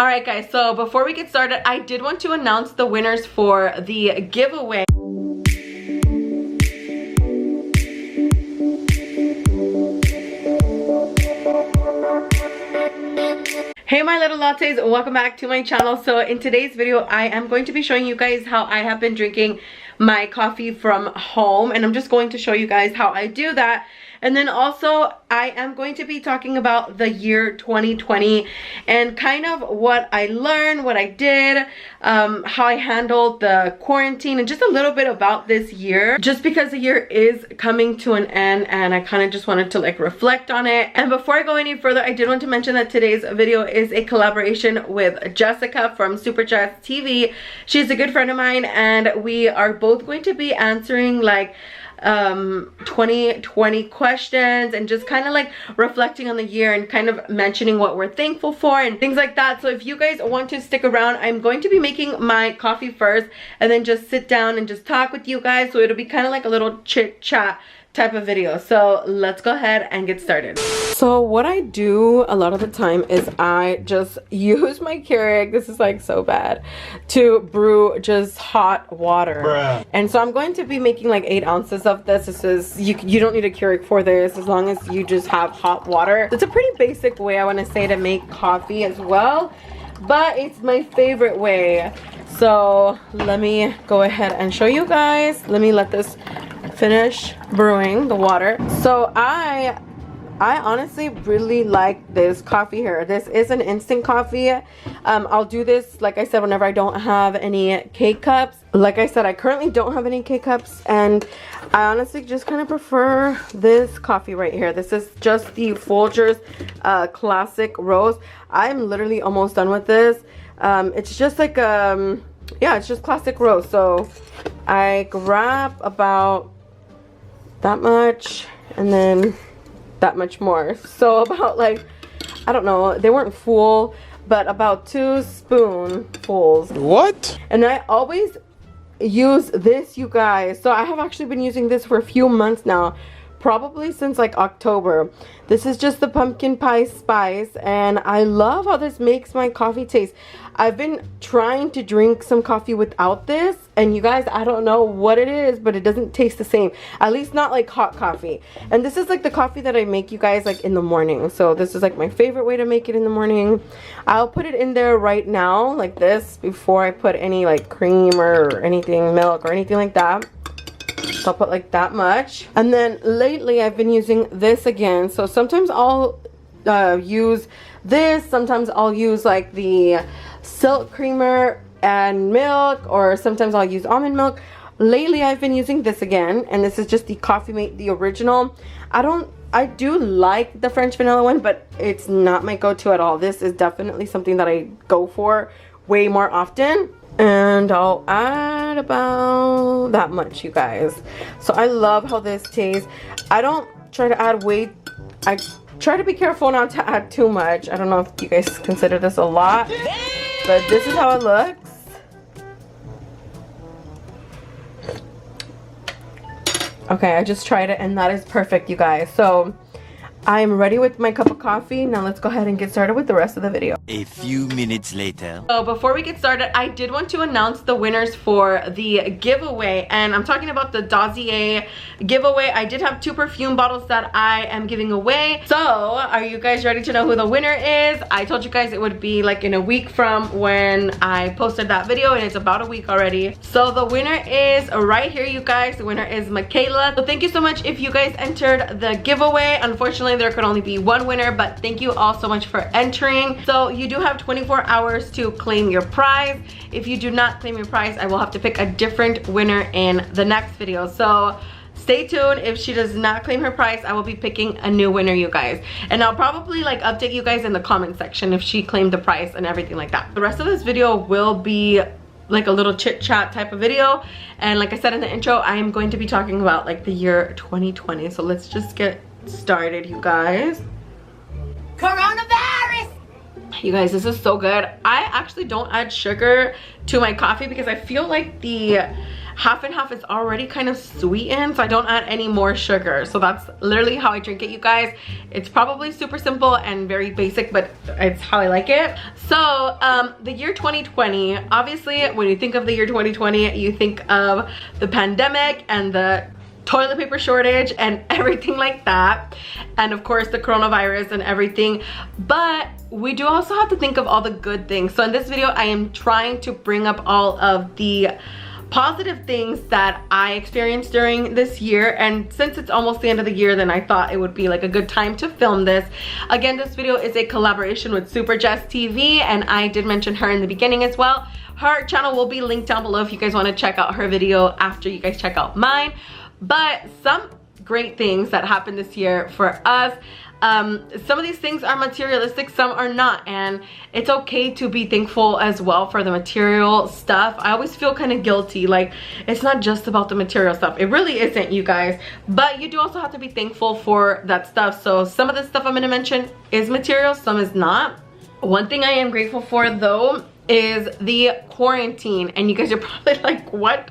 Alright guys, so before we get started, I did want to announce the winners for the giveaway. Hey my little lattes, welcome back to my channel. So in today's video, I am going to be showing you guys how I have been drinking my coffee from home, and I'm just going to show you guys how I do that. And then also I am going to be talking about the year 2020 and kind of what I learned, what I did, how I handled the quarantine, and just a little bit about this year, just because the year is coming to an end and I kind of just wanted to like reflect on it. And before I go any further, I did want to mention that today's video is a collaboration with Jessica from Chit Chat TV. She's a good friend of mine, and we are both going to be answering like 2020 questions and just kind of like reflecting on the year and kind of mentioning what we're thankful for and things like that. So if you guys want to stick around, I'm going to be making my coffee first and then just sit down and just talk with you guys. So it'll be kind of like a little chit chat type of video. So let's go ahead and get started. So what I do a lot of the time is I just use my Keurig, this is like so bad, to brew just hot water. Bruh. And so I'm going to be making like 8 ounces of this. This is, you don't need a Keurig for this as long as you just have hot water. It's a pretty basic way, I want to say, to make coffee as well, but it's my favorite way. So let me go ahead and show you guys. Let me let this finish brewing the water. So I honestly really like this coffee here. This is an instant coffee. I'll do this, like I said, whenever I don't have any K-cups. Like I said, I currently don't have any K-cups, and I honestly just kind of prefer this coffee right here. This is just the Folgers classic roast. I'm literally almost done with this. It's just like yeah, it's just classic roast. So I grab about that much and then that much more. So about like, I don't know, they weren't full, but about 2 spoonfuls. What? And I always use this, you guys. So I have actually been using this for a few months now, probably since like October. This is just the pumpkin pie spice, and I love how this makes my coffee taste. I've been trying to drink some coffee without this, and you guys, I don't know what it is, but it doesn't taste the same, at least not like hot coffee. And this is like the coffee that I make, you guys, like in the morning. So this is like my favorite way to make it in the morning. I'll put it in there right now like this before I put any like cream or anything, milk or anything like that. So I'll put like that much. And then lately I've been using this again. So sometimes I'll use this, sometimes I'll use like the silk creamer and milk, or sometimes I'll use almond milk. Lately I've been using this again, and this is just the Coffee Mate, the original. I do like the French vanilla one, but it's not my go-to at all. This is definitely something that I go for way more often. And I'll add about that much, you guys. So I love how this tastes. I don't try to add I try to be careful not to add too much. I don't know if you guys consider this a lot, but this is how it looks. Okay, I just tried it and that is perfect, you guys. So I'm ready with my cup of coffee. Now let's go ahead and get started with the rest of the video. A few minutes later. So before we get started, I did want to announce the winners for the giveaway, and I'm talking about the Dossier giveaway. I did have 2 perfume bottles that I am giving away. So are you guys ready to know who the winner is? I told you guys it would be like in a week from when I posted that video, and it's about a week already. So the winner is right here, you guys. The winner is Michaela. So thank you so much if you guys entered the giveaway. Unfortunately, there could only be 1 winner, but thank you all so much for entering. So you do have 24 hours to claim your prize. If you do not claim your prize, I will have to pick a different winner in the next video. So stay tuned. If she does not claim her prize, I will be picking a new winner, you guys. And I'll probably like update you guys in the comment section if she claimed the prize and everything like that. The rest of this video will be like a little chit chat type of video, and like I said in the intro, I am going to be talking about like the year 2020. So let's just get started, you guys. Coronavirus! You guys, this is so good. I actually don't add sugar to my coffee because I feel like the half and half is already kind of sweetened, so I don't add any more sugar. So that's literally how I drink it, you guys. It's probably super simple and very basic, but it's how I like it. So the year 2020, obviously when you think of the year 2020, you think of the pandemic and the toilet paper shortage and everything like that, and of course the coronavirus and everything. But we do also have to think of all the good things. So in this video I am trying to bring up all of the positive things that I experienced during this year, and since it's almost the end of the year, then I thought it would be like a good time to film this. Again, this video is a collaboration with Super Jess TV, and I did mention her in the beginning as well. Her channel will be linked down below if you guys want to check out her video after you guys check out mine. But some great things that happened this year for us. Some of these things are materialistic, some are not, and it's okay to be thankful as well for the material stuff. I always feel kind of guilty, like it's not just about the material stuff. It really isn't, you guys, but you do also have to be thankful for that stuff. So some of the stuff I'm going to mention is material, some is not. One thing I am grateful for though is the quarantine, and you guys are probably like, what?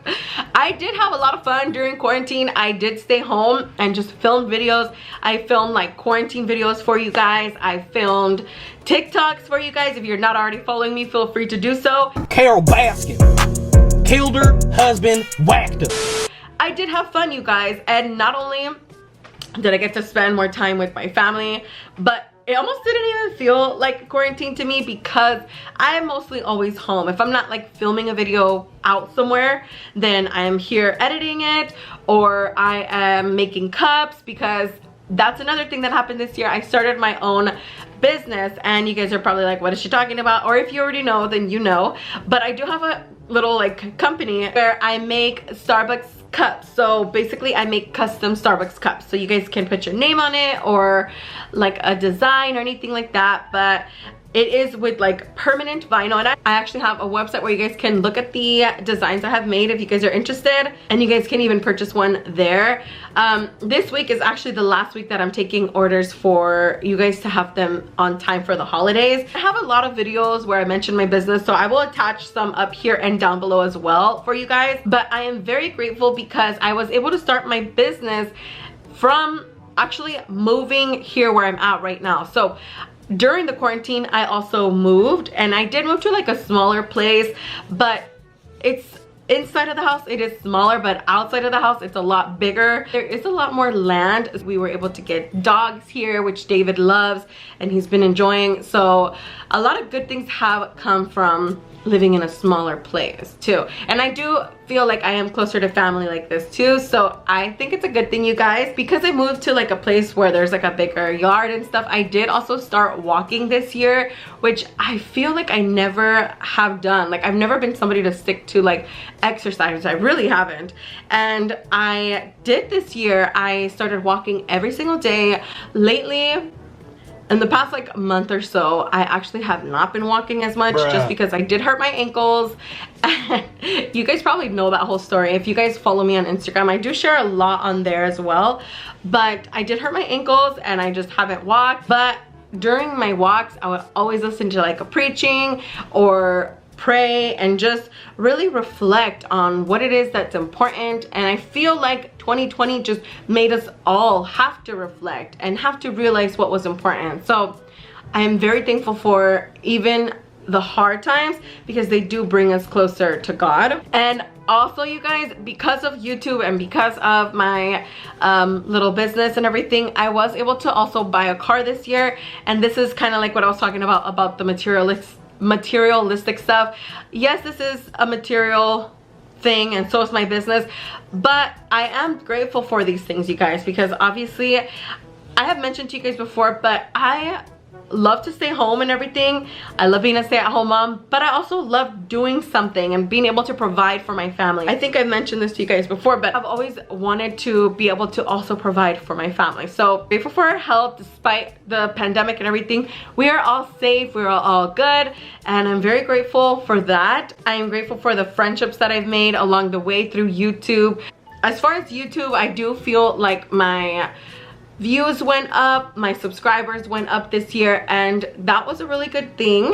I did have a lot of fun during quarantine. I did stay home and just filmed videos. I filmed like quarantine videos for you guys. I filmed TikToks for you guys. If you're not already following me, feel free to do so. Carol Baskin killed her husband, whacked her. I did have fun, you guys, and not only did I get to spend more time with my family, but it almost didn't even feel like quarantine to me because I am mostly always home. If I'm not like filming a video out somewhere, then I am here editing it, or I am making cups, because that's another thing that happened this year. I started my own business, and you guys are probably like, what is she talking about? Or if you already know, then you know. But I do have a little like company where I make Starbucks cups. So basically I make custom Starbucks cups, so you guys can put your name on it or like a design or anything like that. But it is with like permanent vinyl, and I actually have a website where you guys can look at the designs I have made if you guys are interested, and you guys can even purchase one there. This week is actually the last week that I'm taking orders for you guys to have them on time for the holidays. I have a lot of videos where I mention my business, so I will attach some up here and down below as well for you guys. But I am very grateful because I was able to start my business from actually moving here where I'm at right now. So during the quarantine I also moved, and I did move to like a smaller place, but it's inside of the house it is smaller, but outside of the house it's a lot bigger. There is a lot more land. We were able to get dogs here, which David loves and he's been enjoying. So a lot of good things have come from living in a smaller place too, and I do feel like I am closer to family like this too. So I think it's a good thing, you guys, because I moved to like a place where there's like a bigger yard and stuff. I did also start walking this year, which I feel like I never have done. Like I've never been somebody to stick to like exercise. I really haven't, and I did this year. I started walking every single day. Lately, in the past like month or so, I actually have not been walking as much, just because I did hurt my ankles. And you guys probably know that whole story. If you guys follow me on Instagram, I do share a lot on there as well. But I did hurt my ankles and I just haven't walked. But during my walks, I would always listen to like a preaching or pray and just really reflect on what it is that's important. And I feel like 2020 just made us all have to reflect and have to realize what was important. So I am very thankful for even the hard times, because they do bring us closer to God. And also, you guys, because of YouTube and because of my little business and everything, I was able to also buy a car this year. And this is kind of like what I was talking about the materialistic stuff. Yes, this is a material thing, and so is my business, but I am grateful for these things, you guys, because obviously I have mentioned to you guys before, but I love to stay home and everything. I love being a stay-at-home mom, but I also love doing something and being able to provide for my family. I think I've mentioned this to you guys before, but I've always wanted to be able to also provide for my family. So grateful for our health despite the pandemic and everything. We are all safe, we're all good, and I'm very grateful for that. I am grateful for the friendships that I've made along the way through YouTube. As far as YouTube, I do feel like my views went up, my subscribers went up this year, and that was a really good thing.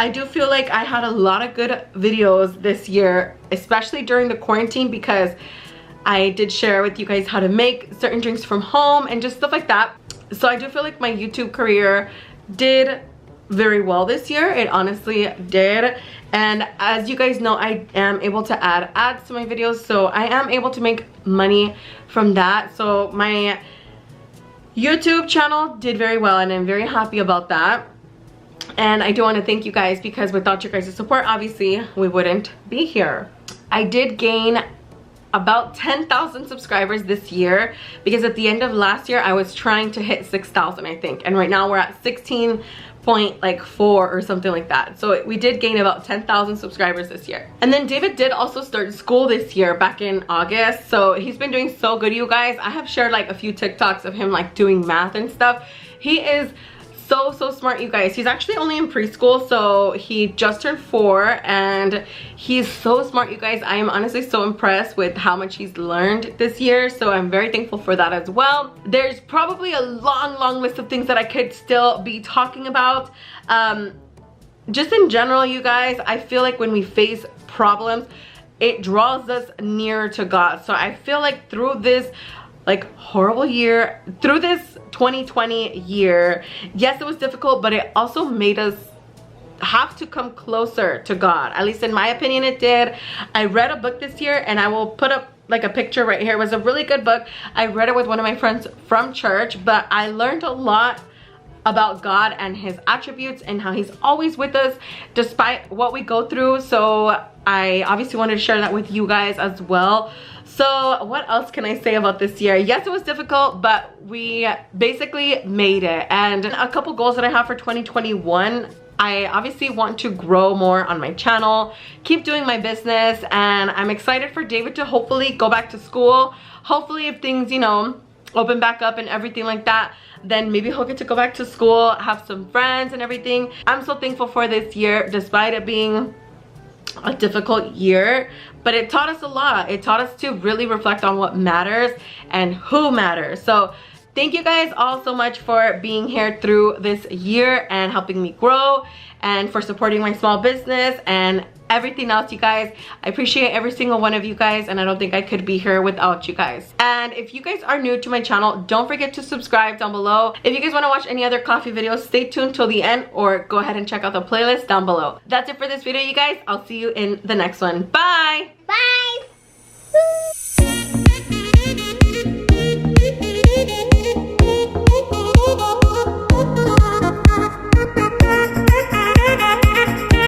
I do feel like I had a lot of good videos this year, especially during the quarantine, because I did share with you guys how to make certain drinks from home and just stuff like that. So I do feel like my YouTube career did very well this year. It honestly did. And as you guys know, I am able to add ads to my videos, so I am able to make money from that. So my YouTube channel did very well, and I'm very happy about that. And I do want to thank you guys, because without your guys' support, obviously we wouldn't be here. I did gain about 10,000 subscribers this year, because at the end of last year I was trying to hit 6,000, I think, and right now we're at 16.4 or something like that. So we did gain about 10,000 subscribers this year. And then David did also start school this year back in August, so he's been doing so good, you guys. I have shared like a few TikToks of him like doing math and stuff. He is so smart, you guys. He's actually only in preschool, so he just turned 4, and he's so smart, you guys. I am honestly so impressed with how much he's learned this year, so I'm very thankful for that as well. There's probably a long list of things that I could still be talking about. Just in general, you guys, I feel like when we face problems, it draws us nearer to God. So I feel like through this like horrible year, through this 2020 year, yes, it was difficult, but it also made us have to come closer to God. At least in my opinion, it did. I read a book this year, and I will put up like a picture right here. It was a really good book. I read it with one of my friends from church, but I learned a lot about God and his attributes and how he's always with us despite what we go through. So I obviously wanted to share that with you guys as well. So what else can I say about this year? Yes, it was difficult, but we basically made it. And a couple goals that I have for 2021, I obviously want to grow more on my channel, keep doing my business, and I'm excited for David to hopefully go back to school. Hopefully if things, you know, open back up and everything like that, then maybe he'll get to go back to school, have some friends and everything. I'm so thankful for this year, despite it being a difficult year, but it taught us a lot. It taught us to really reflect on what matters and who matters. So thank you guys all so much for being here through this year and helping me grow, and for supporting my small business and everything else, you guys. I appreciate every single one of you guys, and I don't think I could be here without you guys. And if you guys are new to my channel, don't forget to subscribe down below. If you guys want to watch any other coffee videos, stay tuned till the end, or go ahead and check out the playlist down below. That's it for this video, you guys. I'll see you in the next one. Bye. Bye.